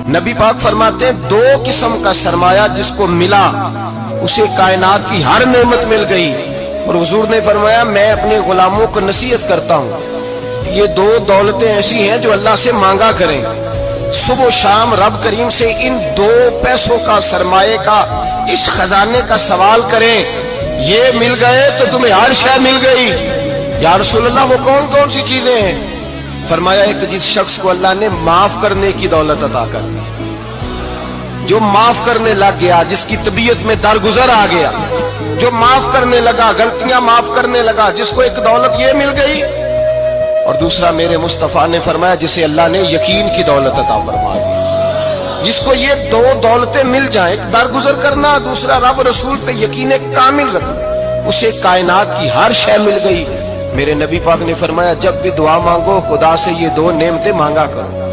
नबी पाक फरमाते हैं, दो किस्म का सरमाया जिसको मिला उसे कायनात की हर नेमत मिल गई। और हुजूर ने फरमाया, मैं अपने गुलामों को नसीहत करता हूँ, ये दो दौलतें ऐसी हैं जो अल्लाह से मांगा करें, सुबह शाम रब करीम से इन दो पैसों का, सरमाए का, इस खजाने का सवाल करें। ये मिल गए तो तुम्हें हर शय मिल गई। या रसूलल्लाह, वो कौन कौन सी चीजें हैं? फरमाया, एक जिस शख्स को अल्लाह ने माफ करने की दौलत अता कर दी, जो माफ करने लग गया, जिसकी तबीयत में दरगुजर आ गया, जो माफ करने लगा, गलतियां माफ करने लगा, जिसको एक दौलत ये मिल गई। और दूसरा मेरे मुस्तफा ने फरमाया, जिसे अल्लाह ने यकीन की दौलत अता फरमा दी। जिसको ये दो दौलतें मिल जाएं, एक दरगुजर करना, दूसरा रब रसूल पे यकीन कामिल रखना, उसे कायनात की हर शय मिल गई। मेरे नबी पाक ने फरमाया, जब भी दुआ मांगो खुदा से ये दो नेमतें मांगा करो।